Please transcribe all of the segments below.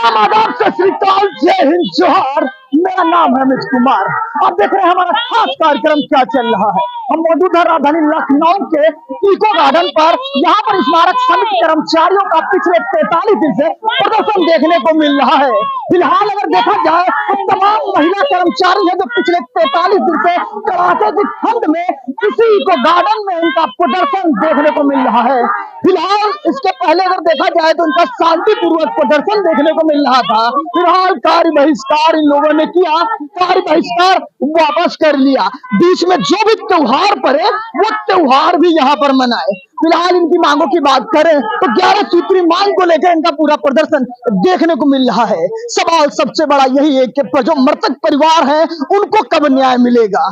सलाम आदाब सत श्री अकाल, जय हिंद, जोहार। मेरा नाम है अमित कुमार। आप देख रहे हैं हमारा खास कार्यक्रम क्या चल रहा है। हम मौजूद है राजधानी लखनऊ के इको गार्डन पर। यहाँ पर स्मारक समिति कर्मचारियों का पिछले 43 दिन से प्रदर्शन देखने को मिल रहा है। फिलहाल अगर देखा जाए तो तमाम महिला कर्मचारी है जो पिछले 43 दिन से कड़ाके की ठंड में इसी इको गार्डन में इनका प्रदर्शन देखने को मिल रहा है। फिलहाल इसके पहले अगर देखा जाए तो उनका शांतिपूर्वक प्रदर्शन देखने को मिल रहा था। फिलहाल कार्य बहिष्कार इन लोगों ने किया, कार्य बहिष्कार वापस कर लिया। बीच में जो भी त्योहार पड़े वो त्योहार भी यहाँ पर मनाए। फिलहाल इनकी मांगों की बात करें तो 11 सूत्री मांग को लेकर इनका पूरा प्रदर्शन देखने को मिल रहा है। सवाल सबसे बड़ा यही है कि जो मृतक परिवार है उनको कब न्याय मिलेगा,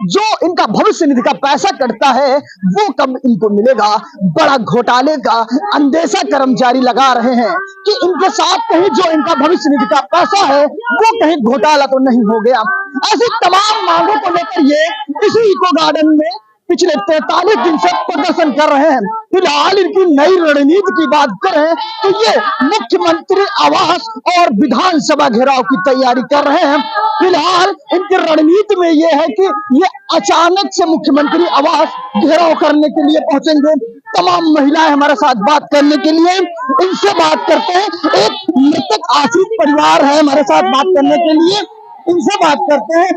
जो इनका भविष्य निधि का पैसा कटता है वो कब इनको मिलेगा। बड़ा घोटाले का अंदेशा कर्मचारी लगा रहे हैं कि इनके साथ कहीं जो इनका भविष्य निधि का पैसा है वो कहीं घोटाला तो नहीं हो गया। ऐसी तमाम मांगों को लेकर ये इसी इको गार्डन में पिछले 43 दिन से प्रदर्शन कर रहे हैं। फिलहाल इनकी नई रणनीति की बात करें तो ये मुख्यमंत्री आवास और विधानसभा घेराव की तैयारी कर रहे हैं। फिलहाल इनकी रणनीति में ये है कि ये अचानक से मुख्यमंत्री आवास घेराव करने के लिए पहुंचेंगे। तमाम महिलाएं हमारे साथ बात करने के लिए, इनसे बात करते हैं। एक मृतक आश्रित परिवार है हमारे साथ बात करने के लिए, इनसे बात करते हैं।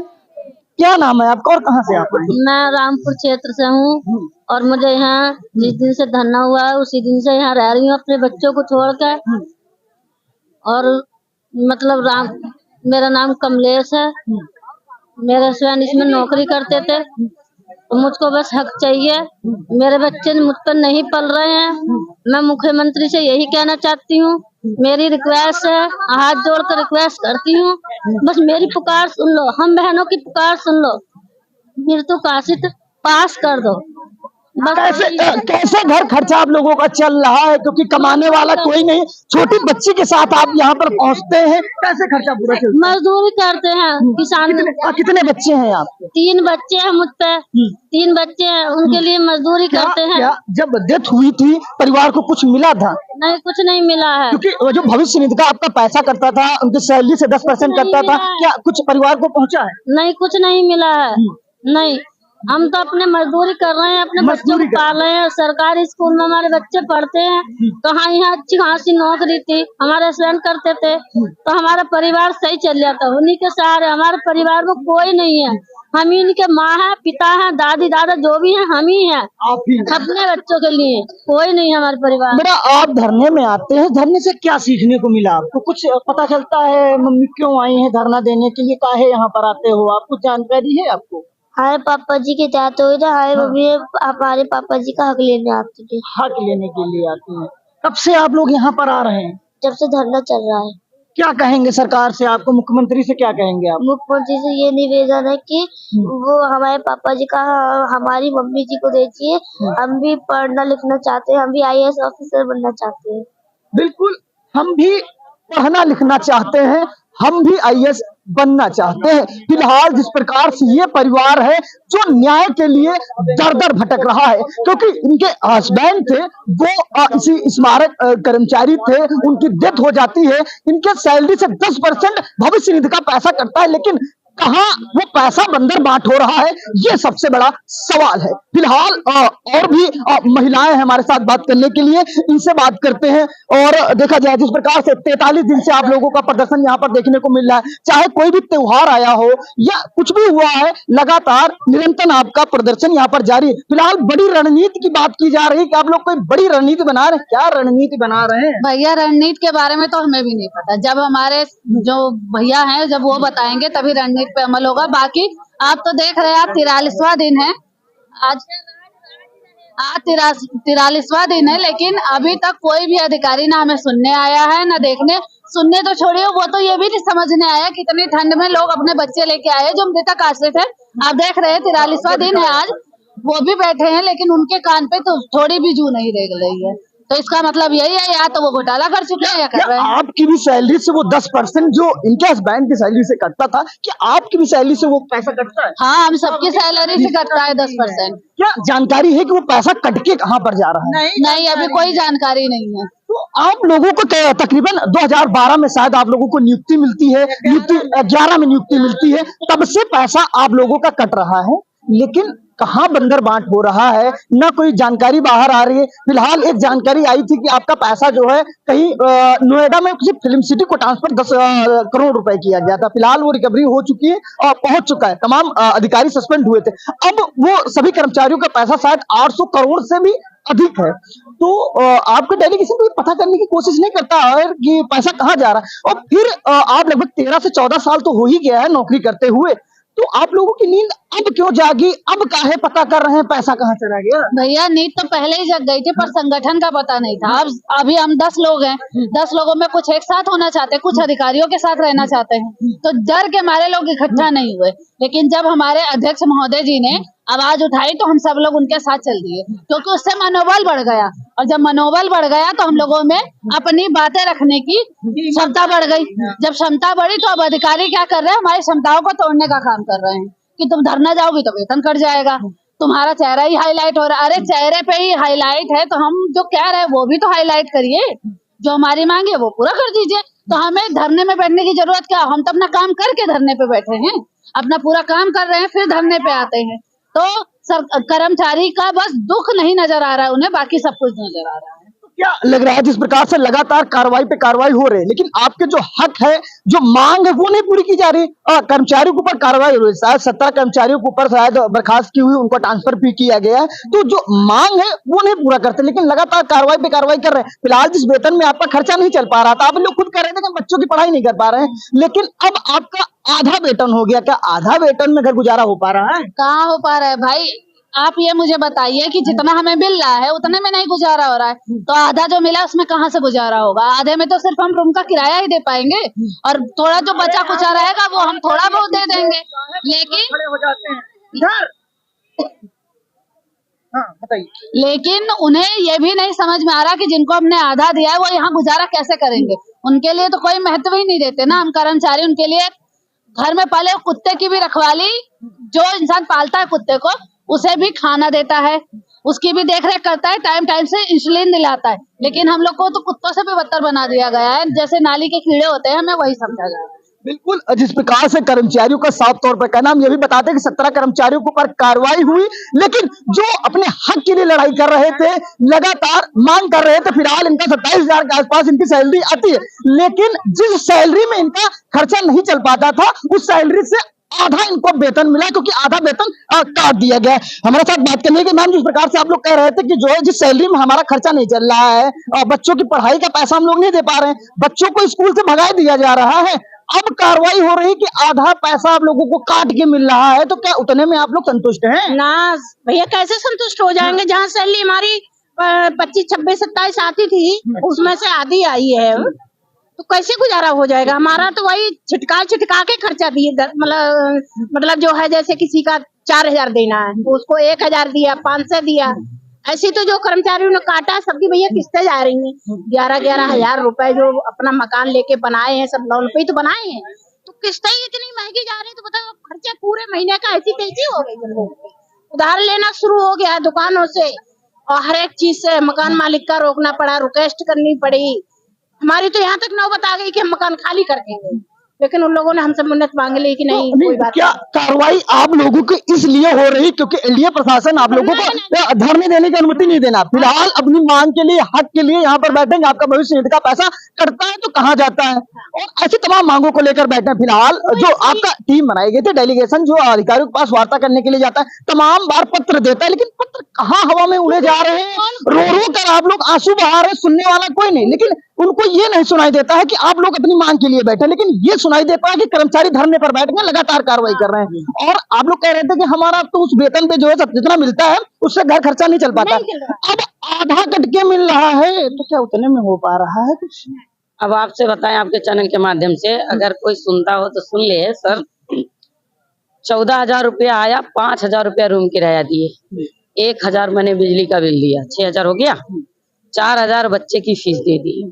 क्या नाम है आपका और कहाँ से आप? मैं रामपुर क्षेत्र से हूँ और मुझे यहाँ जिस दिन से धरना हुआ है उसी दिन से यहाँ रह रही हूँ अपने बच्चों को छोड़कर। और मतलब मेरा नाम कमलेश है। मेरे हस्बैंड इसमें नौकरी करते थे तो मुझको बस हक चाहिए। मेरे बच्चे मुझ पर नहीं पल रहे हैं। मैं मुख्यमंत्री से यही कहना चाहती हूँ, मेरी रिक्वेस्ट है, हाथ जोड़कर रिक्वेस्ट करती हूँ, बस मेरी पुकार सुन लो, हम बहनों की पुकार सुन लो, मृत्यु काशित पास कर दो। कैसे घर खर्चा आप लोगों का चल रहा है, क्योंकि कमाने वाला कोई नहीं। छोटी बच्ची के साथ आप यहाँ पर पहुँचते हैं, कैसे खर्चा पूरा चलता है? मजदूरी करते हैं किसान। कितने बच्चे हैं आपके? 3 बच्चे हैं मुझ पे, 3 बच्चे हैं, उनके लिए मजदूरी करते हैं। जब डेथ हुई थी परिवार को कुछ मिला था? नहीं, कुछ नहीं मिला है। क्योंकि जो भविष्य निधि का आपका पैसा करता था उनकी सैलरी से 10% करता था, क्या कुछ परिवार को पहुँचा है? नहीं, कुछ नहीं मिला है। नहीं, हम तो अपने मजदूरी कर रहे हैं, अपने बच्चों को पाल रहे हैं। सरकारी स्कूल में हमारे बच्चे पढ़ते हैं। कहाँ यहाँ अच्छी खासी नौकरी थी, हमारे हस्बैंड करते थे तो हमारा परिवार सही चल जाता। उन्हीं के सहारे, हमारे परिवार में कोई नहीं है। हम ही इनके माँ है, पिता है, दादी दादा जो भी है हम ही हैं अपने बच्चों के लिए। कोई नहीं हमारे परिवार। बेटा आप धरने में आते हैं, धरने से क्या सीखने को मिला आपको? कुछ पता चलता है? मम्मी क्यों आई है धरना देने के लिए, काहे यहाँ पर आते हो आप? कुछ जानकारी है आपको? हमारे पापा जी के जाते हुए हमारे मम्मी हमारे पापा जी का हक लेने आती थी। हक लेने के लिए आती है। कब से आप लोग यहाँ पर आ रहे हैं? जब से धरना चल रहा है। क्या कहेंगे सरकार से, आपको मुख्यमंत्री से क्या कहेंगे आप? मुख्यमंत्री से ये निवेदन है कि वो हमारे पापा जी का हमारी मम्मी जी को दीजिए। हम भी पढ़ना लिखना चाहते हैं, हम भी IAS ऑफिसर बनना चाहते हैं। बिल्कुल, हम भी पढ़ना लिखना चाहते हैं, हम भी IAS बनना चाहते हैं। फिलहाल जिस प्रकार से ये परिवार है जो न्याय के लिए दर दर भटक रहा है, क्योंकि इनके हस्बैंड थे वो इसी स्मारक कर्मचारी थे, उनकी डेथ हो जाती है, इनके सैलरी से 10% भविष्य निधि का पैसा कटता है, लेकिन कहाँ वो पैसा बंदर बांट हो रहा है, ये सबसे बड़ा सवाल है। फिलहाल और भी महिलाएं हमारे साथ बात करने के लिए, इनसे बात करते हैं। और देखा जाए जिस प्रकार से 43 दिन से आप लोगों का प्रदर्शन यहाँ पर देखने को मिल रहा है, चाहे कोई भी त्योहार आया हो या कुछ भी हुआ है, लगातार निरंतर आपका प्रदर्शन यहाँ पर जारी है। फिलहाल बड़ी रणनीति की बात की जा रही है कि आप लोग कोई बड़ी रणनीति बना रहे हैं, क्या रणनीति बना रहे हैं? भैया रणनीति के बारे में तो हमें भी नहीं पता, जब हमारे जो भैया हैं जब वो बताएंगे तभी रणनीति पे अमल होगा। बाकी आप तो देख रहे हैं, 43वां दिन है आज 43वां दिन है, लेकिन अभी तक कोई भी अधिकारी ना हमें सुनने आया है, ना देखने। सुनने तो छोड़िए, वो तो ये भी नहीं समझने आया कितनी ठंड में लोग अपने बच्चे लेके आए जो मृतक आश्रित है। आप देख रहे हैं 43वां दिन है आज, वो भी बैठे हैं लेकिन उनके कान पे तो थोड़ी भी जू नहीं रेंग रही है। तो इसका मतलब यही है, या तो वो घोटाला कर चुके हैं या कर रहे हैं। आपकी भी सैलरी से वो 10% जो इनके हस्बैंड की सैलरी से कटता था, कि आपकी भी सैलरी से वो पैसा कटता है? हाँ, हम सबकी सैलरी से कटता है 10%। क्या जानकारी है कि वो पैसा कट के कहाँ पर जा रहा है? नहीं, अभी कोई जानकारी नहीं है। तो आप लोगों को तकरीबन 2012 में शायद आप लोगों को नियुक्ति मिलती है, नियुक्ति 11 में नियुक्ति मिलती है, तब से पैसा आप लोगों का कट रहा है, लेकिन कहाँ बंदर बांट हो रहा है, ना कोई जानकारी बाहर आ रही है। फिलहाल एक जानकारी आई थी कि आपका पैसा जो है कहीं नोएडा में किसी फिल्म सिटी को ट्रांसफर 10 करोड़ रुपए किया गया था। फिलहाल वो रिकवरी हो चुकी है और पहुंच चुका है, तमाम अधिकारी सस्पेंड हुए थे। अब वो सभी कर्मचारियों का पैसा शायद 800 करोड़ से भी अधिक है। तो आपका डेलीगेशन भी पता करने की कोशिश नहीं करता है कि पैसा कहाँ जा रहा है। और फिर आप लगभग 13 से 14 साल तो हो ही गया है नौकरी करते हुए, तो आप लोगों की नींद अब क्यों जागी, अब काहे पता कर रहे हैं पैसा कहाँ चला गया? भैया नींद तो पहले ही जग गई थी, पर संगठन का पता नहीं था। अब अभी हम 10 लोग हैं, 10 लोगों में कुछ एक साथ होना चाहते हैं, कुछ अधिकारियों के साथ रहना चाहते हैं, तो डर के मारे लोग इकट्ठा नहीं हुए। लेकिन जब हमारे अध्यक्ष महोदय जी ने आवाज उठाई तो हम सब लोग उनके साथ चल दिए, क्योंकि उससे मनोबल बढ़ गया। और जब मनोबल बढ़ गया तो हम लोगों में अपनी बातें रखने की क्षमता बढ़ गई। जब क्षमता बढ़ी तो अब अधिकारी क्या कर रहे हैं, हमारी क्षमताओं को तोड़ने का काम कर रहे हैं कि तुम धरना जाओगी तो वेतन कट जाएगा, तुम्हारा चेहरा ही हाईलाइट हो रहा है। अरे चेहरे पे ही हाईलाइट है तो हम जो कह रहे हैं वो भी तो हाईलाइट करिए, जो हमारी मांग है वो पूरा कर दीजिए। तो हमें धरने में बैठने की जरूरत क्या, हम तो अपना काम करके धरने पे बैठे हैं, अपना पूरा काम कर रहे हैं, फिर धरने पे आते हैं। तो कर्मचारी का बस दुख नहीं नजर आ रहा है उन्हें, बाकी सब कुछ नजर आ रहा है। क्या लग रहा है जिस प्रकार से लगातार कार्रवाई पे कार्रवाई हो रही है, लेकिन आपके जो हक है, जो मांग है, वो नहीं पूरी की जा रही। कर्मचारियों के ऊपर कार्रवाई हो रही है, शायद 17 कर्मचारियों के ऊपर शायद बर्खास्त की हुई, उनको ट्रांसफर भी किया गया है, तो जो मांग है वो नहीं पूरा करते, लेकिन लगातार कार्रवाई पे कार्रवाई कर रहे हैं। फिलहाल जिस वेतन में आपका खर्चा नहीं चल पा रहा था, आप लोग खुद कह रहे थे कि बच्चों की पढ़ाई नहीं कर पा रहे हैं, लेकिन अब आपका आधा वेतन हो गया। क्या आधा वेतन में घर गुजारा हो पा रहा है? कहाँ हो पा रहा है भाई, आप ये मुझे बताइए कि जितना हमें मिल रहा है उतने में नहीं गुजारा हो रहा है, तो आधा जो मिला उसमें कहाँ से गुजारा होगा? आधे में तो सिर्फ हम रूम का किराया ही दे पाएंगे, और थोड़ा जो बचा कुचा रहेगा वो हम थोड़ा बहुत दे देंगे। लेकिन उन्हें ये भी नहीं समझ में आ रहा कि जिनको हमने आधा दिया है वो यहाँ गुजारा कैसे करेंगे। उनके लिए तो कोई महत्व ही नहीं देते ना हम कर्मचारी। उनके लिए घर में पाले कुत्ते की भी रखवाली, जो इंसान पालता है कुत्ते को उसे भी खाना देता है, उसकी भी देखरेख करता है, टाइम टाइम से इंसुलिन दिलाता है, लेकिन हम लोग को तो कुत्तों से भी बदतर बना दिया गया है, जैसे नाली के कीड़े होते हैं, हमें वही समझा गया है। बिल्कुल, जिस प्रकार से कर्मचारियों का साफ तौर पर कहना, हम ये भी बताते हैं कि 17 कर्मचारियों के ऊपर कार्रवाई हुई, लेकिन जो अपने हक के लिए लड़ाई कर रहे थे, लगातार मांग कर रहे थे, फिलहाल इनका 27,000 के आसपास इनकी सैलरी आती है, लेकिन जिस सैलरी में इनका खर्चा नहीं चल पाता था, उस सैलरी से आधा इनको वेतन मिला, क्योंकि आधा वेतन काट दिया गया। हमारे साथ बात करने के मैम, जिस प्रकार से आप लोग कह रहे थे कि जो है जिस सैलरी में हमारा खर्चा नहीं चल रहा है, बच्चों की पढ़ाई का पैसा हम लोग नहीं दे पा रहे हैं, बच्चों को स्कूल से भगा दिया जा रहा है, अब कार्रवाई हो रही कि आधा पैसा आप लोगों को काट के मिल रहा है, तो क्या उतने में आप लोग संतुष्ट हैं? ना भैया, कैसे संतुष्ट हो जाएंगे? जहाँ सैलरी हमारी 25, 26, 27 आती थी, उसमें से आधी आई है, तो कैसे गुजारा हो जाएगा? हमारा तो वही छिटका के खर्चा दिए, मतलब जो है जैसे किसी का 4,000 देना है तो उसको 1,000 दिया, 500 दिया, ऐसी तो जो कर्मचारियों ने काटा सबकी भैया किस्तें जा रही हैं। 11-11 हजार रुपए जो अपना मकान लेके बनाए हैं, सब लोन पे ही तो बनाए हैं, तो किस्तें ही इतनी महंगी जा रही है, तो बताओ खर्चा पूरे महीने का ऐसी तैसी हो गई। हम लोग उधार लेना शुरू हो गया दुकानों से, और हर एक चीज से मकान मालिक का रोकना पड़ा, रिक्वेस्ट करनी पड़ी। हमारी तो यहाँ तक नौबत आ गई कि हम मकान खाली कर देंगे, लेकिन उन लोगों ने हमसे मन्नत मांग ली कि नहीं कोई बात। क्या कार्रवाई आप लोगों की इसलिए हो रही क्योंकि एनडीए प्रशासन आप लोगों को धरने देने की अनुमति नहीं देना? फिलहाल अपनी मांग के लिए, हक के लिए यहाँ पर बैठेंगे, आपका भविष्य निधि का पैसा कटता है तो कहाँ जाता है, और ऐसी तमाम मांगों को लेकर बैठे हैं। फिलहाल जो आपका टीम बनाई गई थी, डेलीगेशन जो अधिकारियों के पास वार्ता करने के लिए जाता है, तमाम बार पत्र देता है, लेकिन पत्र कहाँ हवा में उड़े जा रहे हैं, रो रो कर आप लोग आंसू बहा रहे हैं, सुनने वाला कोई नहीं। लेकिन उनको ये नहीं सुनाई देता है कि आप लोग अपनी मांग के लिए बैठे, लेकिन ये सुनाई देता है कि कर्मचारी धरने पर बैठ के लगातार कार्रवाई कर रहे हैं। और आप लोग कह रहे थे कि हमारा तो उस वेतन पे जो है जितना मिलता है उससे घर खर्चा नहीं चल पाता, अब आधा कट के मिल रहा है, तो क्या उतने में हो पा रहा है कुछ? अब आपसे बताएं, आपके चैनल के माध्यम से अगर कोई सुनता हो तो सुन ले सर। 14,000 रुपया आया, 5,000 रुपया रूम किराया दिए, 1,000 मैंने बिजली का बिल दिया, 6,000 हो गया, 4,000 बच्चे की फीस दे दी,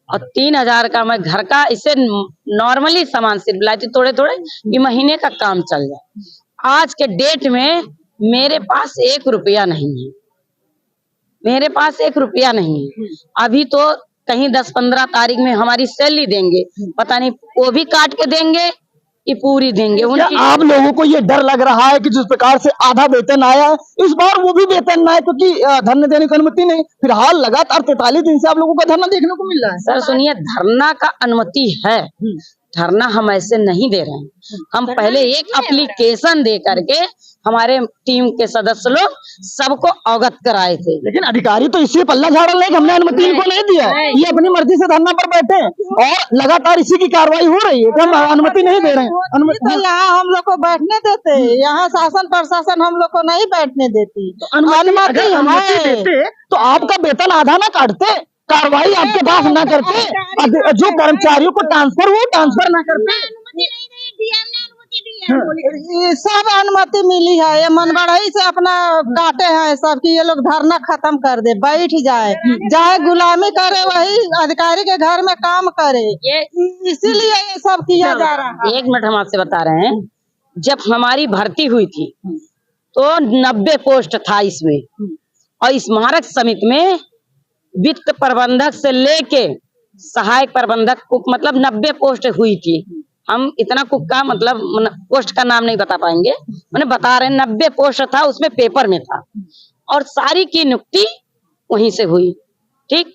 और 3,000 का मैं घर का इसे नॉर्मली सामान सिर्फ लाई थी थोड़े थोड़े कि महीने का काम चल जाए। आज के डेट में मेरे पास 1 रुपया नहीं है, मेरे पास 1 रुपया नहीं है। अभी तो कहीं 10-15 तारीख में हमारी सैलरी देंगे, पता नहीं वो भी काट के देंगे कि पूरी देंगे। क्या उनकी आप लोगों को ये डर लग रहा है कि जिस प्रकार से आधा वेतन आया है इस बार वो भी वेतन ना है, क्योंकि धरना देने की अनुमति नहीं। फिलहाल लगातार 43 दिन से आप लोगों का धरना देखने को मिल रहा है। सर सुनिए, धरना का अनुमति है, धरना हम ऐसे नहीं दे रहे हैं। हम पहले एक एप्लीकेशन दे करके हमारे टीम के सदस्य लोग सबको अवगत कराए थे। लेकिन अधिकारी तो इससे पल्ला झाड़ रहे हैं कि हमने अनुमति इनको नहीं दिया है, ये अपनी मर्जी से धरना पर बैठे हैं और लगातार इसी की कार्रवाई हो रही है कि हम अनुमति नहीं दे रहे हैं। तो यहाँ हम लोग को बैठने देते, यहाँ शासन प्रशासन हम लोग को नहीं बैठने देती। अनुमति देते तो आपका वेतन आधा ना काटते, कार्रवाई आपके पास ना करते, जो कर्मचारियों को ट्रांसफर वो ट्रांसफर ना करते। ये सब अनुमति मिली है, ये मनबड़ई से अपना काटे हैं सब कि ये लोग धरना खत्म कर दे, बैठ जाए, चाहे गुलामी करे वही अधिकारी के घर में काम करे, इसीलिए ये सब किया जा रहा है। 1 मिनट हम आपसे बता रहे हैं, जब हमारी भर्ती हुई थी तो 90 पोस्ट था इसमें, और स्मारक समिति में वित्त प्रबंधक से लेके सहायक प्रबंधक कुक मतलब 90 पोस्ट हुई थी। हम इतना कुक का मतलब पोस्ट का नाम नहीं बता पाएंगे, मैंने बता रहे हैं 90 पोस्ट था, उसमें पेपर में था और सारी की नियुक्ति वहीं से हुई। ठीक,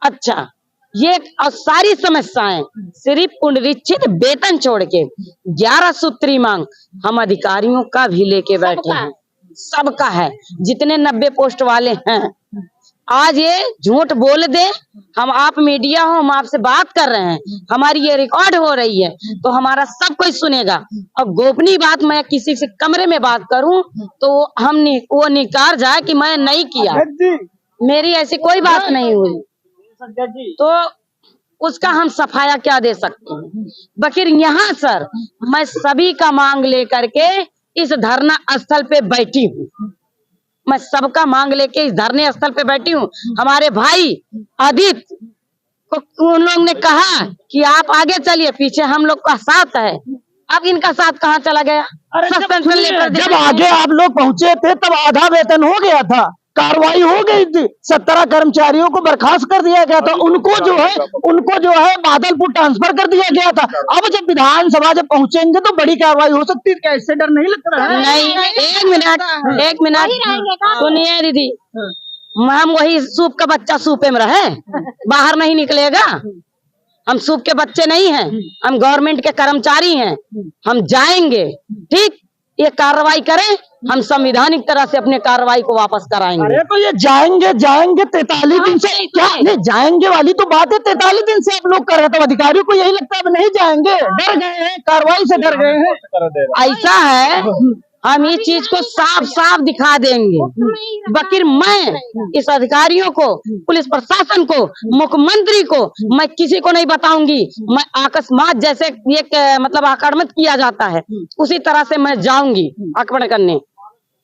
अच्छा, ये और सारी समस्याएं सिर्फ पुनरीक्षित वेतन छोड़ के 11 सूत्री मांग हम अधिकारियों का भी लेके बैठे हैं, सबका है, जितने 90 पोस्ट वाले हैं। आज ये झूठ बोल दे, हम आप मीडिया हो, हम आपसे बात कर रहे हैं, हमारी ये रिकॉर्ड हो रही है तो हमारा सब कोई सुनेगा। और गोपनीय बात मैं किसी से कमरे में बात करूं तो वो निकार जाए कि मैं नहीं किया, मेरी ऐसी कोई बात नहीं हुई, तो उसका हम सफाया क्या दे सकते हैं। बकिर यहाँ सर मैं सभी का मांग लेकर के इस धरना स्थल पे बैठी हूँ, मैं सबका मांग लेके इस धरने स्थल पे बैठी हूँ। हमारे भाई आदित्य को उन लोग ने कहा कि आप आगे चलिए, पीछे हम लोग का साथ है, अब इनका साथ कहाँ चला गया? सस्पेंशन लेकर जब आगे आप लोग पहुंचे थे तब आधा वेतन हो गया था, कार्रवाई हो गई थी, 17 कर्मचारियों को बर्खास्त कर दिया गया था, उनको जो है बादलपुर ट्रांसफर कर दिया गया था। अब जब विधानसभा जब पहुंचेंगे तो बड़ी कार्रवाई हो सकती है, कैसे डर नहीं लगता है? नहीं, एक मिनट सुनिए दीदी, हम वही सूप का बच्चा सूपे में रहे, बाहर नहीं निकलेगा। हम सूप के बच्चे नहीं हैं, हम गवर्नमेंट के कर्मचारी हैं, हम जाएंगे। ठीक, ये कार्रवाई करें, हम संवैधानिक तरह से अपने कार्रवाई को वापस कराएंगे। अरे तो ये जाएंगे 43 दिन से क्या नहीं जाएंगे वाली तो बात है, 43 दिन से आप लोग कर रहे हैं, तो अधिकारियों को यही लगता है अब नहीं जाएंगे, डर गए हैं, कार्रवाई से डर गए हैं। ऐसा है, हम इस चीज को साफ साफ दिखा देंगे। बकिर मैं इस अधिकारियों को, पुलिस प्रशासन को, मुख्यमंत्री को मैं किसी को नहीं बताऊंगी। मैं अकस्मात जैसे एक मतलब आक्रमण किया जाता है उसी तरह से मैं जाऊंगी आक्रमण करने,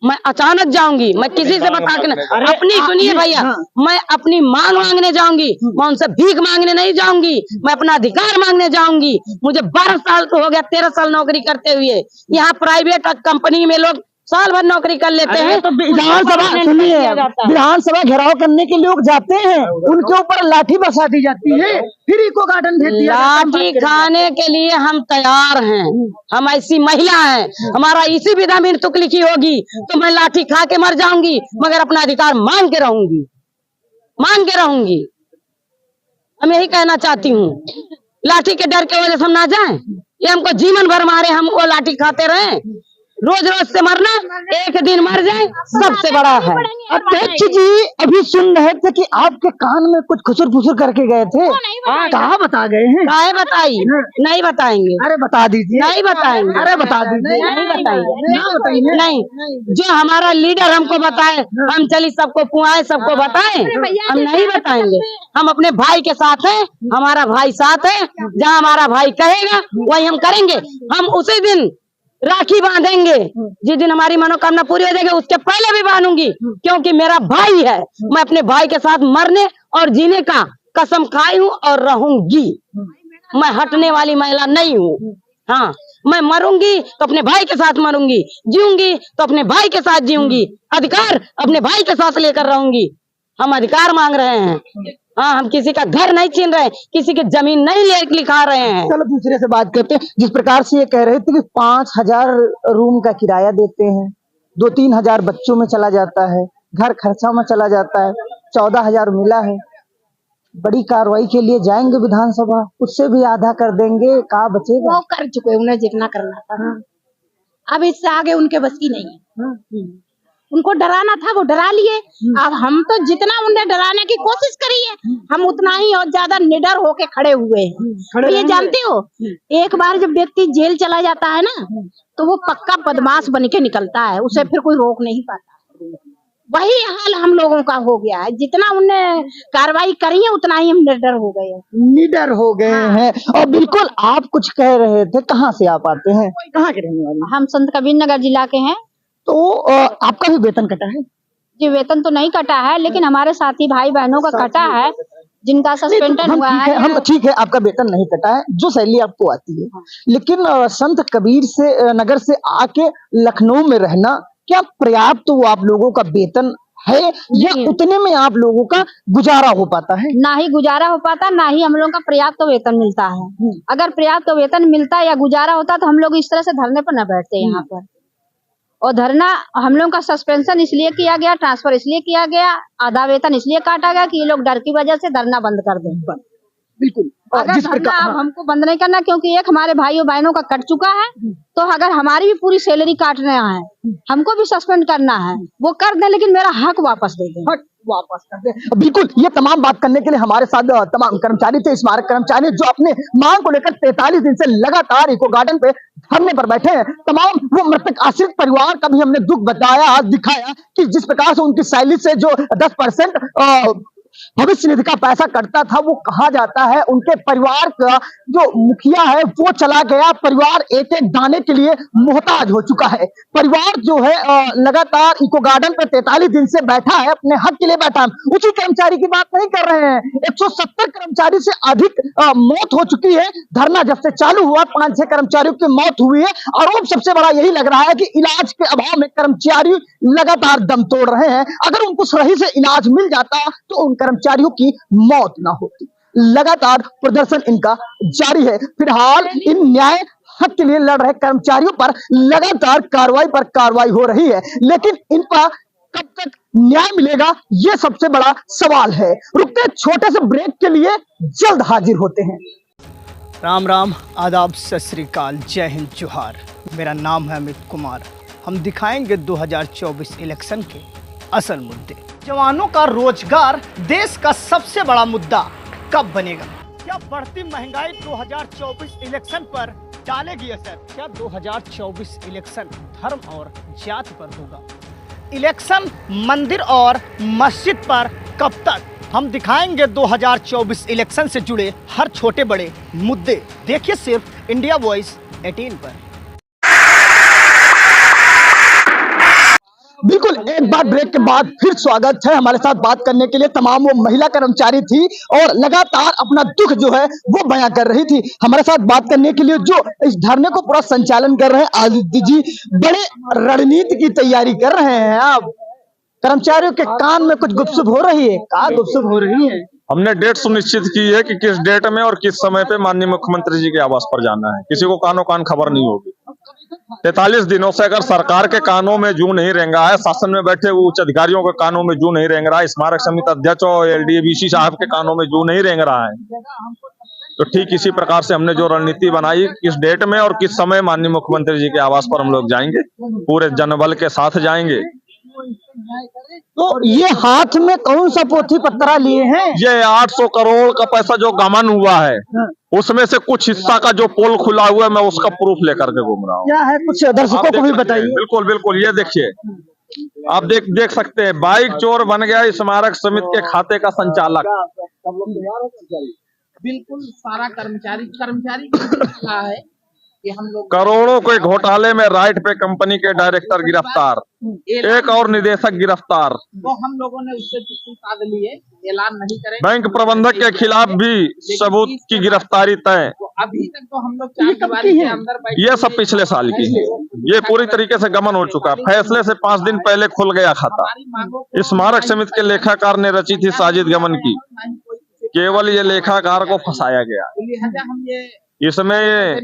मैं अचानक जाऊंगी, मैं किसी से बता के अपनी सुनिए भैया, मैं अपनी मांग मांगने जाऊंगी, मैं उनसे भीख मांगने नहीं जाऊंगी, मैं अपना अधिकार मांगने जाऊंगी। मुझे 12 साल तो हो गया, 13 साल नौकरी करते हुए। यहाँ प्राइवेट कंपनी में लोग साल भर नौकरी कर लेते हैं, तो विधानसभा सुनिए, विधानसभा घेराव करने के लोग जाते हैं, उनके ऊपर लाठी बरसा दी जाती है, फिर इको गार्डन भेज दिया जाता है। लाठी खाने के लिए हम तैयार हैं, हम ऐसी महिला हैं, हमारा इसी विधा में तुक लिखी होगी तो मैं लाठी खा के मर जाऊंगी, मगर अपना अधिकार मांग के रहूंगी, मांग के रहूंगी। हम यही कहना चाहती हूँ, लाठी के डर के वजह से हम ना जाएं, ये हमको जीवन भर मारे, हम वो लाठी खाते रहे, रोज रोज से मरना, एक दिन मर जाए सबसे बड़ा है। अध्यक्ष जी अभी सुन रहे थे कि आपके कान में कुछ खुसुर फुसुर करके गए थे, कहाँ बता गए हैं? काहे बताई? नहीं बताएंगे। अरे बता दीजिए। नहीं बताएंगे। अरे बता दीजिए। नहीं बताएंगे। नहीं, जो हमारा लीडर हमको बताए, हम चली सबको पुआए, सबको बताए, हम नहीं बताएंगे। हम अपने भाई के साथ हैं, हमारा भाई साथ है, जहाँ हमारा भाई कहेगा वही हम करेंगे। हम उसी दिन राखी बांधेंगे, जिस दिन हमारी मनोकामना पूरी हो जाएगी उसके पहले भी बांधूंगी, क्योंकि मेरा भाई है। मैं अपने भाई के साथ मरने और जीने का कसम खाई हूँ और रहूंगी। मैं हटने वाली महिला नहीं हूँ। हाँ, मैं मरूंगी तो अपने भाई के साथ मरूंगी, जीऊंगी तो अपने भाई के साथ जीऊंगी, अधिकार अपने भाई के साथ लेकर रहूंगी। हम अधिकार मांग रहे हैं। हाँ, हम किसी का घर नहीं छीन रहे हैं, किसी की जमीन नहीं लिखा रहे हैं। चलो दूसरे से बात करते हैं। जिस प्रकार से ये कह रहे थे कि 5,000 रूम का किराया देते हैं, 2-3 हजार बच्चों में चला जाता है, घर खर्चा में चला जाता है, 14,000 मिला है। बड़ी कार्रवाई के लिए जाएंगे विधानसभा, उससे भी आधा कर देंगे, कहाँ बचेगा? वो कर चुके, उन्हें जितना करना था। अब इससे आगे उनके बस की नहीं है। उनको डराना था, वो डरा लिए। अब हम तो जितना उन्हें डराने की कोशिश करी है, हम उतना ही और ज्यादा निडर होके खड़े हुए हैं। तो ये जानते हो, एक बार जब व्यक्ति जेल चला जाता है ना, तो वो पक्का बदमाश बन के निकलता है, उसे फिर कोई रोक नहीं पाता। वही हाल हम लोगों का हो गया है। जितना उनने कार्रवाई करी है, उतना ही हम निडर हो गए हैं। निडर हो गए हैं। और बिल्कुल आप कुछ कह रहे थे, कहाँ से आप आते हैं, कहाँ के रहने वाले? हम संत कबीर नगर जिला के हैं। तो आपका भी वेतन कटा है? जी, वेतन तो नहीं कटा है, लेकिन हमारे साथी भाई बहनों का कटा है, जिनका सस्पेंशन हुआ है। हम ठीक है, आपका वेतन नहीं कटा है, जो सैलरी आपको आती है। लेकिन संत कबीर से नगर से आके लखनऊ में रहना, क्या पर्याप्त तो आप लोगों का वेतन है या उतने में आप लोगों का गुजारा हो पाता है? ना ही गुजारा हो पाता, ना ही हम लोगों का पर्याप्त वेतन मिलता है। अगर पर्याप्त वेतन मिलता या गुजारा होता तो हम लोग इस तरह से धरने पर न बैठते यहाँ पर। और धरना हम लोगों का सस्पेंशन इसलिए किया गया, ट्रांसफर इसलिए किया गया, आधा वेतन इसलिए काटा गया कि ये लोग डर की वजह से धरना बंद कर दें। बिल्कुल। अगर धरना अब हमको बंद नहीं करना, क्योंकि एक हमारे भाइयों बहनों का कट चुका है, तो अगर हमारी भी पूरी सैलरी काटना है, हमको भी सस्पेंड करना है, वो कर दें, लेकिन मेरा हक वापस दे दें। हक वापस कर दे। बिल्कुल, ये तमाम बात करने के लिए हमारे साथ तमाम कर्मचारी थे, स्मारक कर्मचारी, जो अपने मांग को लेकर 43 दिन से लगातार इको गार्डन पे धरने पर बैठे हैं। तमाम वो मृतक आश्रित परिवार का भी हमने दुख बताया, दिखाया कि जिस प्रकार से उनकी सैलरी से जो 10% भविष्य निधि का पैसा कटता था, वो कहा जाता है। उनके परिवार का जो मुखिया है वो चला गया, परिवार एक एक दाने के लिए मोहताज हो चुका है। परिवार जो है लगातार इको गार्डन पर 43 दिन से बैठा है, अपने हक के लिए बैठा है। उसी कर्मचारी की बात नहीं कर रहे हैं, 170 कर्मचारी से अधिक मौत हो चुकी है। धरना जब से चालू हुआ 5-6 कर्मचारियों की मौत हुई है। आरोप सबसे बड़ा यही लग रहा है कि इलाज के अभाव में कर्मचारी लगातार दम तोड़ रहे हैं। अगर उनको सही से इलाज मिल जाता तो उन कर्मचारियों की मौत ना होती। लगातार प्रदर्शन इनका जारी है। फिलहाल इन न्याय हक के लिए लड़ रहे कर्मचारियों पर लगातार कार्रवाई पर कार्रवाई हो रही है, लेकिन इन पर कब तक न्याय मिलेगा, ये सबसे बड़ा सवाल है। रुकते छोटे से ब्रेक के लिए, जल्द हाजिर होते हैं। राम राम, आदाब, सत श्री अकाल, जय हिंद, जोहार। मेरा नाम है अमित कुमार। हम दिखाएंगे 2024 इलेक्शन के असल मुद्दे। जवानों का रोजगार देश का सबसे बड़ा मुद्दा कब बनेगा? क्या बढ़ती महंगाई 2024 इलेक्शन पर डालेगी असर? क्या 2024 इलेक्शन धर्म और जाति पर होगा? इलेक्शन मंदिर और मस्जिद पर कब तक? हम दिखाएंगे 2024 इलेक्शन से जुड़े हर छोटे बड़े मुद्दे। देखिए सिर्फ इंडिया वॉइस 18 पर। बिल्कुल, एक बार ब्रेक के बाद फिर स्वागत है। हमारे साथ बात करने के लिए तमाम वो महिला कर्मचारी थी और लगातार अपना दुख जो है वो बयां कर रही थी। हमारे साथ बात करने के लिए जो इस धरने को पूरा संचालन कर रहे हैं आदित्य जी, बड़े रणनीति की तैयारी कर रहे हैं। आप कर्मचारियों के कान में कुछ गुपसुप हो रही है, क्या गुपसुप हो रही है? हमने डेट सुनिश्चित की है कि किस डेट में और किस समय पे माननीय मुख्यमंत्री जी के आवास पर जाना है। किसी को कानों कान खबर नहीं होगी। 43 दिनों से अगर सरकार के कानों में जू नहीं रेंग रहा है, शासन में बैठे हुए उच्च अधिकारियों के कानों में जू नहीं रेंग रहा है, स्मारक समिति अध्यक्ष और LDA-BC साहब के कानों में जू नहीं रेंग रहा है, तो ठीक इसी प्रकार से हमने जो रणनीति बनाई, किस डेट में और किस समय माननीय मुख्यमंत्री जी के आवास पर हम लोग जाएंगे, पूरे जनबल के साथ जाएंगे। तो ये हाथ में कौन सा पोथी पत्रा लिए हैं? ये 800 करोड़ का पैसा जो गमन हुआ है, उसमें से कुछ हिस्सा का जो पोल खुला हुआ है, मैं उसका प्रूफ लेकर के घूम रहा हूँ। क्या है, कुछ दर्शकों को भी बताइए। बिल्कुल बिल्कुल, ये देखिए, आप देख सकते हैं, बाइक चोर बन गया स्मारक समिति के खाते का संचालक। बिल्कुल सारा कर्मचारी है। करोड़ों के घोटाले में राइट पे कंपनी के डायरेक्टर गिरफ्तार, एक और निदेशक गिरफ्तार। तो हम लोगों ने उससे साध लिए, ऐलान नहीं करेंगे। बैंक प्रबंधक के खिलाफ भी सबूत की गिरफ्तारी तय। अभी तक तो हम लोग चार दीवारी के अंदर ये सब पिछले साल की है। ये पूरी तरीके से गमन हो चुका। फैसले से 5 दिन पहले खुल गया खाता। स्मारक समिति के लेखाकार ने रची थी साजिद गमन की, केवल ये लेखाकार को फंसाया गया। इसमें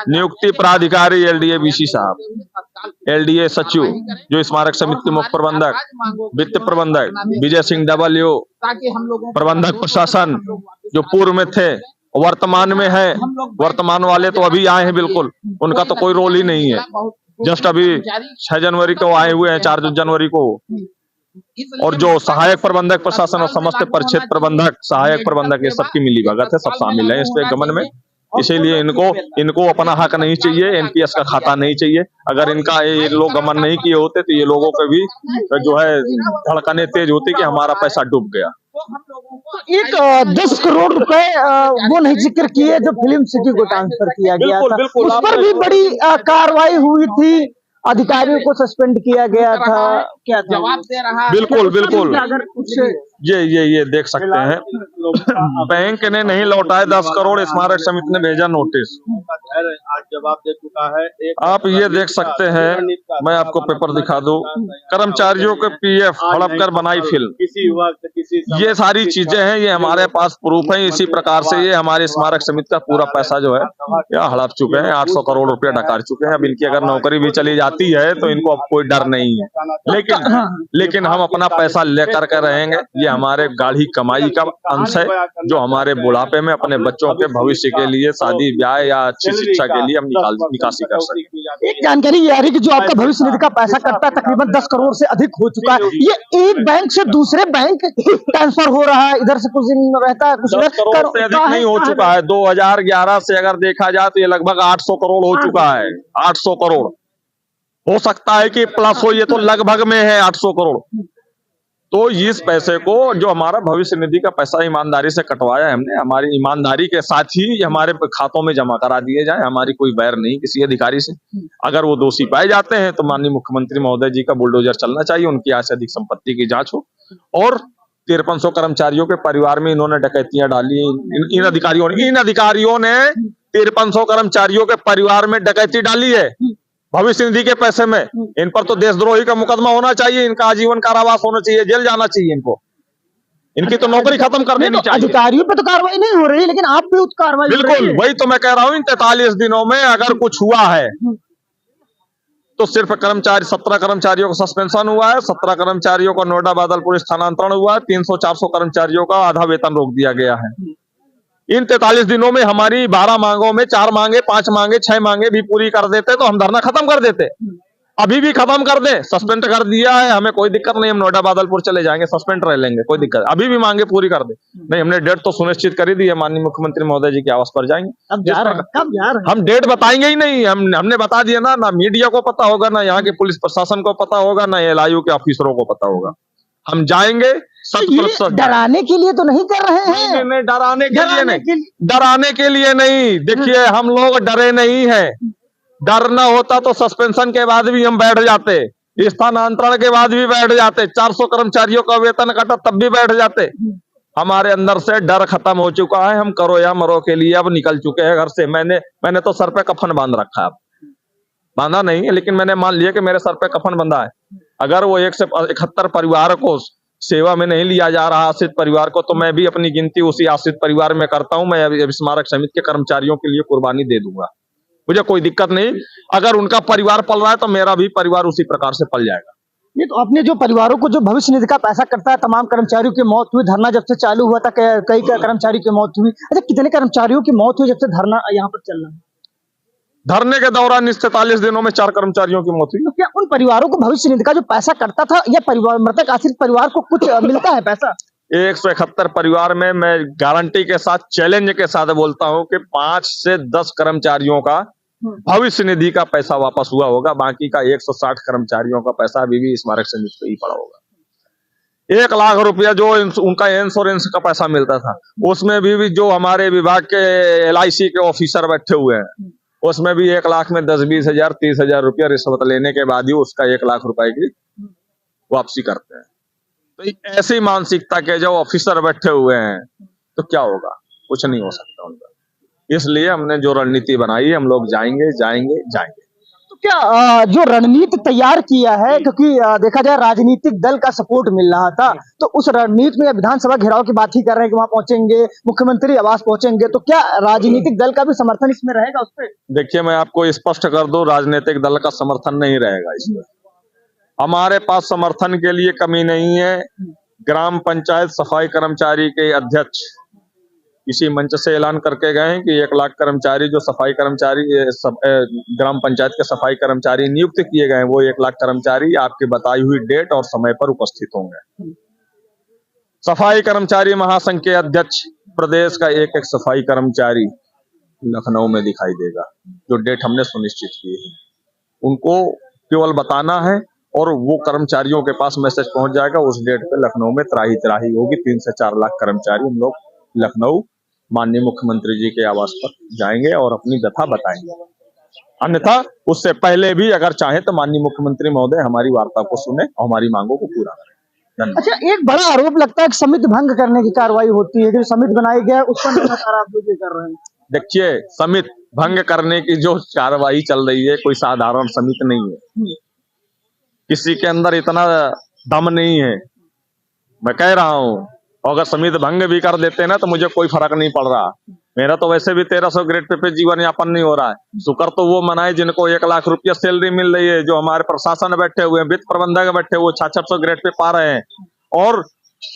नियुक्ति प्राधिकारी LDA BC साहब, LDA सचिव जो स्मारक समिति के मुख्य प्रबंधक, वित्त प्रबंधक विजय सिंह WO, प्रबंधक प्रशासन जो पूर्व में थे वर्तमान में है। वर्तमान वाले तो अभी आए हैं, बिल्कुल उनका तो कोई रोल ही नहीं है। जस्ट अभी 6 जनवरी को आए हुए हैं, 4 जनवरी को। और जो सहायक प्रबंधक प्रशासन और समस्त परिक्षेत्र प्रबंधक, सहायक प्रबंधक, ये सबकी मिली भगत है, सब शामिल है इस पे गमन में। इसीलिए इनको अपना हक नहीं चाहिए, NPS का खाता नहीं चाहिए। अगर इनका ये लोग गमन नहीं किए होते तो ये लोगों के भी जो है धड़कने तेज होती कि हमारा पैसा डूब गया। एक 10 करोड़ रुपए वो नहीं जिक्र किए जो फिल्म सिटी को ट्रांसफर किया गया था, उस पर भी बड़ी कार्रवाई हुई थी, अधिकारियों को सस्पेंड किया गया था। क्या जवाब दे रहा? बिल्कुल अगर कुछ ये देख सकते हैं, बैंक ने नहीं लौटाए 10 करोड़, स्मारक समिति ने भेजा नोटिस। आज जवाब दे चुका है। आप ये देख सकते हैं, मैं आपको पेपर दिखा दूं, कर्मचारियों के PF हड़प कर बनाई फिल्म, किसी वक्त किसी ये सारी चीजें हैं, ये हमारे पास प्रूफ है। इसी प्रकार से ये हमारे स्मारक समिति का पूरा पैसा जो है या हड़प चुके हैं, 800 करोड़ रुपया डकार चुके हैं। अब इनकी अगर नौकरी भी चली जाती है तो इनको अब कोई डर नहीं है, लेकिन हम अपना पैसा लेकर के रहेंगे। ये हमारे गाढ़ी कमाई का अंश है जो हमारे बुढ़ापे में अपने बच्चों के भविष्य के लिए, शादी ब्याह या अच्छी शिक्षा के लिए हम निकासी कर सकते। एक जानकारी ये आ रही कि जो आपका भविष्य निधि का पैसा कटता है तकरीबन 10 करोड़ से अधिक हो चुका है। ये एक बैंक से दूसरे बैंक ट्रांसफर हो रहा है, इधर से कुछ दिन रहता है, कुछ 10 करोड़ से अधिक नहीं हो चुका है। 2011 से अगर देखा जाए तो ये लगभग 800 करोड़ हो चुका है। 800 करोड़ हो सकता है कि प्लस हो, ये तो लगभग में है 800 करोड़। तो इस पैसे को, जो हमारा भविष्य निधि का पैसा ईमानदारी से कटवाया है हमने, हमारी ईमानदारी के साथ ही हमारे खातों में जमा करा दिए जाए। हमारी कोई बैर नहीं किसी अधिकारी से। अगर वो दोषी पाए जाते हैं तो माननीय मुख्यमंत्री महोदय जी का बुलडोजर चलना चाहिए, उनकी आय से अधिक संपत्ति की जांच हो। और 5300 कर्मचारियों के परिवार में इन्होंने डकैतियां डाली। इन अधिकारियों ने 5300 कर्मचारियों के परिवार में डकैती डाली है भविष्य निधि के पैसे में। इन पर तो देशद्रोही का मुकदमा होना चाहिए, इनका आजीवन कारावास होना चाहिए, जेल जाना चाहिए इनको। इनकी तो नौकरी खत्म कर देनी चाहिए। अधिकारियों पे तो कार्रवाई नहीं हो रही, लेकिन आप पे उस कार्रवाई बिल्कुल, वही तो मैं कह रहा हूँ। इन 43 दिनों में अगर कुछ हुआ है तो सिर्फ 17 कर्मचारियों को सस्पेंशन हुआ है, 17 कर्मचारियों को नोएडा बादलपुर स्थानांतरण हुआ है, 300-400 कर्मचारियों का आधा वेतन रोक दिया गया है। इन 43 दिनों में हमारी 12 मांगों में 4 मांगे, 5 मांगे, 6 मांगे भी पूरी कर देते तो हम धरना खत्म कर देते। अभी भी खत्म कर दे, सस्पेंड कर दिया है, हमें कोई दिक्कत नहीं। हम नोएडा बादलपुर चले जाएंगे, सस्पेंड रह लेंगे, कोई दिक्कत। अभी भी मांगे पूरी कर दे। नहीं, हमने डेट तो सुनिश्चित कर ही दी है, माननीय मुख्यमंत्री महोदय जी के आवास पर जाएंगे। कब जा रहे हैं? हम डेट बताएंगे ही नहीं। हमने बता दिया ना मीडिया को पता होगा, ना यहाँ के पुलिस प्रशासन को पता होगा, ना LIU के ऑफिसरों को पता होगा। हम जाएंगे, डराने के लिए तो नहीं कर रहे हैं। नहीं, डराने के लिए नहीं। देखिए, हम लोग डरे नहीं है। डरना होता तो सस्पेंशन के बाद भी हम बैठ जाते, स्थानांतरण के बाद भी बैठ जाते, 400 कर्मचारियों का वेतन कटा तब भी बैठ जाते। हमारे अंदर से डर खत्म हो चुका है। हम करो या मरो के लिए अब निकल चुके हैं घर से। मैंने तो सर पे कफन बांध रखा है। बांधा नहीं है, लेकिन मैंने मान लिया कि मेरे सर पे कफन बंधा है। अगर वो 1 से 71 परिवार को सेवा में नहीं लिया जा रहा, आश्रित परिवार को, तो मैं भी अपनी गिनती उसी आश्रित परिवार में करता हूं। मैं स्मारक समिति के कर्मचारियों के लिए कुर्बानी दे दूंगा, मुझे कोई दिक्कत नहीं। अगर उनका परिवार पल रहा है तो मेरा भी परिवार उसी प्रकार से पल जाएगा। ये तो अपने जो परिवारों को जो भविष्य निधि का पैसा करता है, तमाम कर्मचारियों की मौत हुई। धरना जब से चालू हुआ था कई कर्मचारियों की मौत हुई। अच्छा, कितने कर्मचारियों की मौत हुई जब से धरना यहाँ पर चल रहा है? धरने के दौरान इस 43 दिनों में 4 कर्मचारियों की मौत हुई। तो क्या उन परिवारों को भविष्य निधि का जो पैसा करता था, या परिवार मृतक आश्रित परिवार को कुछ मिलता है पैसा? 171 परिवार में मैं गारंटी के साथ, चैलेंज के साथ बोलता हूं कि 5 से 10 कर्मचारियों का भविष्य निधि का पैसा वापस हुआ होगा। बाकी का 160 कर्मचारियों का पैसा अभी भी स्मारक समिति पे ही पड़ा होगा। 1 लाख रुपया जो उनका इंश्योरेंस का पैसा मिलता था, उसमें भी जो हमारे विभाग के LIC के ऑफिसर बैठे हुए हैं, उसमें भी 1 लाख में 10-20 हजार 30 हजार रुपया रिश्वत लेने के बाद ही उसका 1 लाख रुपए की वापसी करते हैं। तो ऐसी मानसिकता के जो ऑफिसर बैठे हुए हैं तो क्या होगा, कुछ नहीं हो सकता उनका। इसलिए हमने जो रणनीति बनाई है, हम लोग जाएंगे जाएंगे जाएंगे। तो क्या जो रणनीति तैयार किया है, क्योंकि देखा जाए राजनीतिक दल का सपोर्ट मिल रहा था, तो उस रणनीति में विधानसभा घेराव की बात ही कर रहे हैं कि वहां पहुंचेंगे, मुख्यमंत्री आवास पहुंचेंगे, तो क्या राजनीतिक दल का भी समर्थन इसमें रहेगा उस पर? देखिए, मैं आपको स्पष्ट कर दूं, राजनीतिक दल का समर्थन नहीं रहेगा इसमें। हमारे पास समर्थन के लिए कमी नहीं है। ग्राम पंचायत सफाई कर्मचारी के अध्यक्ष इसी मंच से ऐलान करके गए हैं कि 1 लाख कर्मचारी जो सफाई कर्मचारी ग्राम पंचायत के सफाई कर्मचारी नियुक्त किए गए हैं, वो 1 लाख कर्मचारी आपकी बताई हुई डेट और समय पर उपस्थित होंगे। सफाई कर्मचारी महासंघ के अध्यक्ष प्रदेश का एक सफाई कर्मचारी लखनऊ में दिखाई देगा, जो डेट हमने सुनिश्चित की है। उनको केवल बताना है और वो कर्मचारियों के पास मैसेज पहुंच जाएगा। उस डेट पे लखनऊ में त्राही त्राही होगी। 3 से 4 लाख कर्मचारी हम लोग लखनऊ माननीय मुख्यमंत्री जी के आवास पर जाएंगे और अपनी व्यथा बताएंगे। अन्यथा उससे पहले भी अगर चाहे तो माननीय मुख्यमंत्री महोदय हमारी वार्ता को सुने और हमारी मांगों को पूरा करें। अच्छा, एक बड़ा आरोप लगता है कि समिति भंग करने की कार्रवाई होती है, जो समिति बनाई गया है उस पर लगातार आप लोग ये कर रहे हैं। देखिए, समिति भंग करने की जो कार्रवाई चल रही है, कोई साधारण समिति नहीं है। किसी के अंदर इतना दम नहीं है। मैं कह रहा हूँ, अगर समिति भंग भी कर देते ना तो मुझे कोई फर्क नहीं पड़ रहा। मेरा तो वैसे भी 1300 ग्रेड पे जीवन यापन नहीं हो रहा है। शुक्र तो वो मनाए जिनको 1 लाख रुपया सैलरी मिल रही है, जो हमारे प्रशासन बैठे हुए हैं, वित्त प्रबंधक बैठे हुए 600 ग्रेड पे पा रहे हैं, और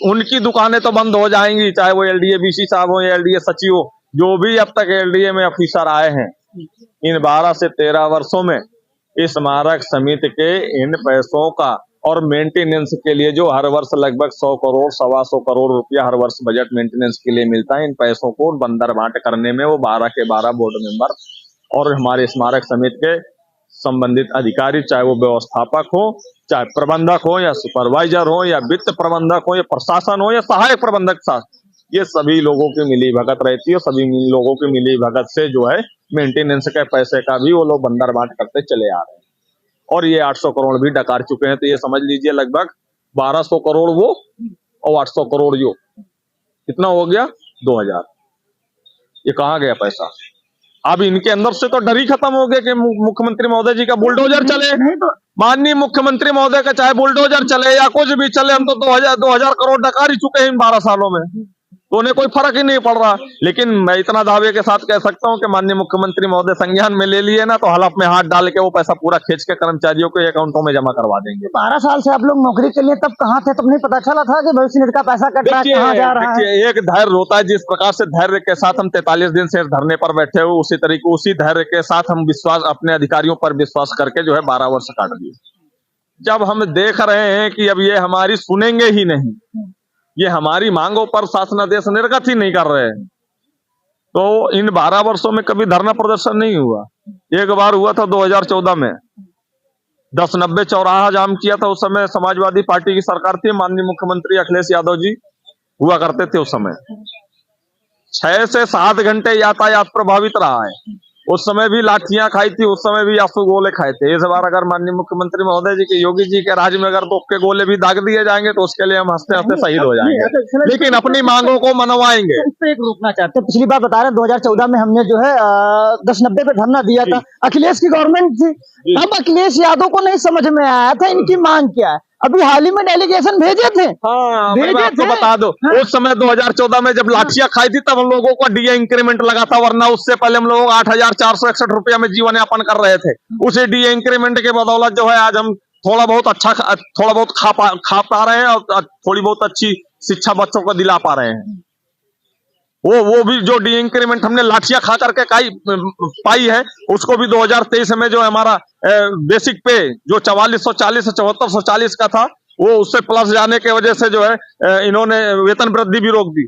उनकी दुकानें तो बंद हो जाएंगी, चाहे वो एलडीए बीसी साहब हो या एलडीए सचिव हो। जो भी अब तक एलडीए में ऑफिसर आए हैं, इन 12 से 13 वर्षों में इस स्मारक समिति के इन पैसों का और मेंटेनेंस के लिए जो हर वर्ष लगभग 100 करोड़ 125 करोड़ रुपया हर वर्ष बजट मेंटेनेंस के लिए मिलता है, इन पैसों को बंदर बांट करने में वो 12 के 12 बोर्ड मेंबर और हमारे स्मारक समिति के संबंधित अधिकारी, चाहे वो व्यवस्थापक हो, चाहे प्रबंधक हो या सुपरवाइजर हो या वित्त प्रबंधक हो या प्रशासन हो या सहायक प्रबंधक, ये सभी लोगों की मिली भगत रहती है। सभी लोगों की मिली भगत से जो है मेंटेनेंस के पैसे का भी वो लोग बंदर बांट करते चले आ रहे हैं, और ये 800 करोड़ भी डकार चुके हैं। तो ये समझ लीजिए लगभग 1200 करोड़ वो और 800 करोड़ जो, कितना हो गया 2000। ये कहाँ गया पैसा? अब इनके अंदर से तो डर ही खत्म हो गया कि मुख्यमंत्री महोदय जी का बुलडोजर चले। माननीय मुख्यमंत्री महोदय का चाहे बुलडोजर चले या कुछ भी चले, हम तो 2000 करोड़ डकार ही चुके हैं इन 12 सालों में, तो उन्हें कोई फर्क ही नहीं पड़ रहा। लेकिन मैं इतना दावे के साथ कह सकता हूं कि माननीय मुख्यमंत्री महोदय संज्ञान में ले लिए ना, तो हलफ में हाथ डाल के वो पैसा पूरा खींच के कर्मचारियों के अकाउंटों में जमा करवा देंगे। 12 साल से आप लोग नौकरी के लिए तब कहाँ थे? तब नहीं पता चला था कि भविष्य निधि का पैसा कट रहा है, कहाँ जा रहा है? एक धैर्य होता है, जिस प्रकार से धैर्य के साथ हम 43 दिन से धरने पर बैठे हुए, उसी तरीके उसी धैर्य के साथ हम विश्वास अपने अधिकारियों पर विश्वास करके जो है 12 वर्ष काट दिए। जब हम देख रहे हैं कि अब ये हमारी सुनेंगे ही नहीं, ये हमारी मांगों पर शासनादेश निर्गत ही नहीं कर रहे हैं, तो इन 12 वर्षों में कभी धरना प्रदर्शन नहीं हुआ। एक बार हुआ था 2014 में, 1090 चौराहा जाम किया था। उस समय समाजवादी पार्टी की सरकार थी, माननीय मुख्यमंत्री अखिलेश यादव जी हुआ करते थे। उस समय 6 से 7 घंटे यातायात प्रभावित रहा है। उस समय भी लाठियां खाई थी, उस समय भी आंसू गोले खाए थे। इस बार अगर माननीय मुख्यमंत्री महोदय जी के, योगी जी के राज्य में अगर तोप के गोले भी दाग दिए जाएंगे तो उसके लिए हम हंसते हंसते शहीद हो जाएंगे, लेकिन अपनी मांगों को मनवाएंगे। इस पे एक रोकना चाहते हैं। पिछली बार बता रहे 2014 में हमने जो है 1090 पे धरना दिया था, अखिलेश की गवर्नमेंट थी, तब अखिलेश यादव को नहीं समझ में आया था इनकी मांग क्या है। अभी हाल ही में डेलीगेशन भेजे थे। हाँ, मैं आपको बता दो, उस समय 2014 में जब लाठियां खाई थी तब हम लोगों को डीए इंक्रीमेंट लगा था, वरना उससे पहले हम लोग 8461 रुपया में जीवन यापन कर रहे थे। उसी डीए इंक्रीमेंट के बदौलत जो है आज हम थोड़ा बहुत खा पा रहे हैं और थोड़ी बहुत अच्छी शिक्षा बच्चों को दिला पा रहे हैं। वो भी जो डी इंक्रीमेंट हमने लाठियां खा करके पाई है, उसको भी 2023 में जो हमारा बेसिक पे जो 4440 से 7440 का था, वो उससे प्लस जाने के वजह से जो है इन्होंने वेतन वृद्धि भी रोक दी,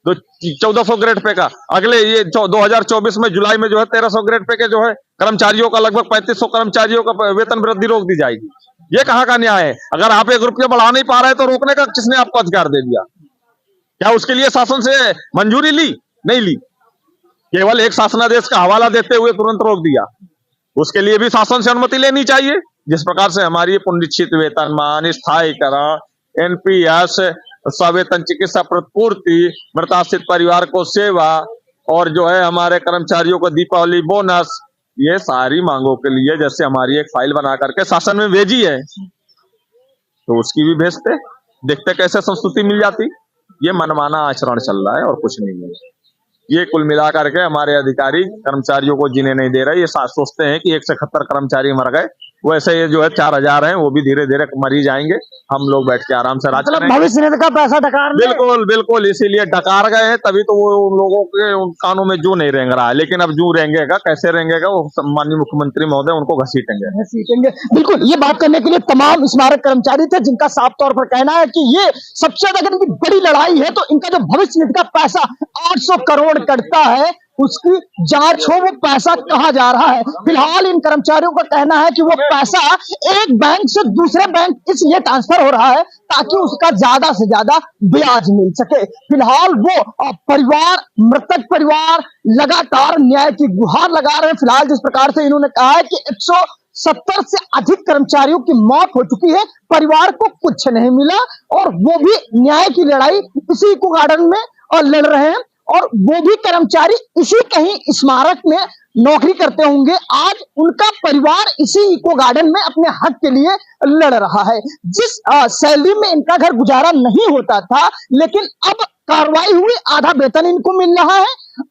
तो 1400 ग्रेड पे का। अगले ये 2024 में जुलाई में जो है 1300 ग्रेड पे के जो है कर्मचारियों का लगभग 3500 कर्मचारियों का वेतन वृद्धि रोक दी जाएगी। ये कहाँ का न्याय है? अगर आप 1 रुपया बढ़ा नहीं पा रहे तो रोकने का किसने आपको अधिकार दे दिया? क्या उसके लिए शासन से मंजूरी ली? नहीं ली। केवल एक शासनादेश का हवाला देते हुए तुरंत रोक दिया। उसके लिए भी शासन से अनुमति लेनी चाहिए। जिस प्रकार से हमारी पुनरीक्षित वेतनमान, स्थायीकरण, एनपीएस, सवेतन चिकित्सा प्रतिपूर्ति, मृताश्रित परिवार को सेवा और जो है हमारे कर्मचारियों को दीपावली बोनस, ये सारी मांगों के लिए जैसे हमारी एक फाइल बना करके शासन में भेजी है, तो उसकी भी भेजते, देखते कैसे संस्तुति मिल जाती। ये मनमाना आचरण चल रहा है और कुछ नहीं है। ये कुल मिला करके हमारे अधिकारी कर्मचारियों को जीने नहीं दे रहे। ये सोचते हैं कि 171 कर्मचारी मर गए, वैसे ये जो है 4000 हैं वो भी धीरे धीरे मरी जाएंगे, हम लोग बैठ के आराम से राज करेंगे। भविष्य निधि का पैसा डकार ले। बिल्कुल बिल्कुल, इसीलिए डकार गए हैं, तभी तो वो उन लोगों के उन कानों में जू नहीं रेंग रहा है। लेकिन अब जू रेंगेगा, कैसे रेंगेगा, वो माननीय मुख्यमंत्री महोदय उनको घसीटेंगे। बिल्कुल, ये बात करने के लिए तमाम स्मारक कर्मचारी थे जिनका साफ तौर पर कहना है कि ये सबसे ज्यादा अगर इनकी बड़ी लड़ाई है तो इनका जो भविष्य निधि का पैसा 800 करोड़ कटता है, उसकी जांच हो, वो पैसा कहाँ जा रहा है। फिलहाल इन कर्मचारियों का कहना है कि वो पैसा एक बैंक से दूसरे बैंक इसलिए ट्रांसफर हो रहा है ताकि उसका ज्यादा से ज्यादा ब्याज मिल सके। फिलहाल वो परिवार, मृतक परिवार लगातार न्याय की गुहार लगा रहे हैं। फिलहाल जिस प्रकार से इन्होंने कहा है कि 170 से अधिक कर्मचारियों की मौत हो चुकी है, परिवार को कुछ नहीं मिला और वो भी न्याय की लड़ाई इसी इको गार्डन में और लड़ रहे हैं, और वो भी कर्मचारी इसी कहीं स्मारक में नौकरी करते होंगे। आज उनका परिवार इसी इको गार्डन में अपने हक के लिए लड़ रहा है। जिस सैलरी में इनका घर गुजारा नहीं होता था, लेकिन अब कार्रवाई हुई, आधा वेतन इनको मिल रहा है।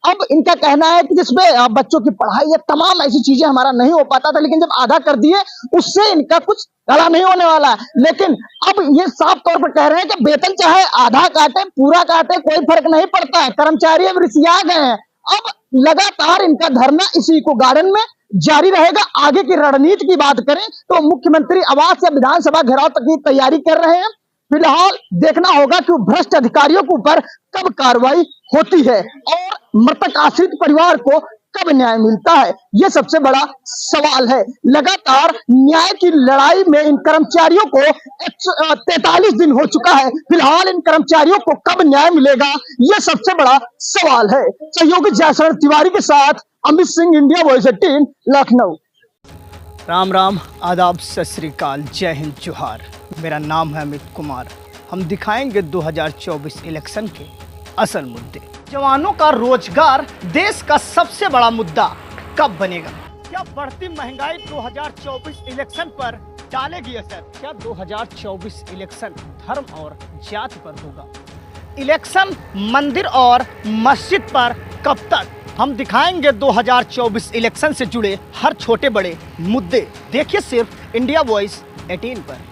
अब इनका कहना है कि जिसमें बच्चों की पढ़ाई या तमाम ऐसी चीजें हमारा नहीं हो पाता था, लेकिन जब आधा कर दिए उससे इनका कुछ गला नहीं होने वाला है। लेकिन अब ये साफ तौर पर कह रहे हैं कि वेतन चाहे आधा काटे पूरा काटे कोई फर्क नहीं पड़ता है। कर्मचारी अब रिसिया गए हैं। अब लगातार इनका धरना इसी इको गार्डन में जारी रहेगा। आगे की रणनीति की बात करें तो मुख्यमंत्री आवास या विधानसभा घेराव तक की तैयारी कर रहे हैं। फिलहाल देखना होगा कि भ्रष्ट अधिकारियों के ऊपर कब कार्रवाई होती है और मृतक आश्रित परिवार को कब न्याय मिलता है, यह सबसे बड़ा सवाल है। लगातार न्याय की लड़ाई में इन कर्मचारियों को 43 दिन हो चुका है। फिलहाल इन कर्मचारियों को कब न्याय मिलेगा, यह सबसे बड़ा सवाल है। सहयोगी जयशरण तिवारी के साथ अमित सिंह, इंडिया वॉइस 18, लखनऊ। राम राम, आदाब, सत श्री अकाल, जय हिंद, जोहार। मेरा नाम है अमित कुमार। हम दिखाएंगे 2024 इलेक्शन के असल मुद्दे। जवानों का रोजगार देश का सबसे बड़ा मुद्दा कब बनेगा? क्या बढ़ती महंगाई 2024 इलेक्शन पर डालेगी असर? क्या 2024 इलेक्शन धर्म और जाति पर होगा? इलेक्शन मंदिर और मस्जिद पर कब तक? हम दिखाएंगे 2024 इलेक्शन से जुड़े हर छोटे बड़े मुद्दे। देखिए सिर्फ इंडिया वॉइस 18 पर।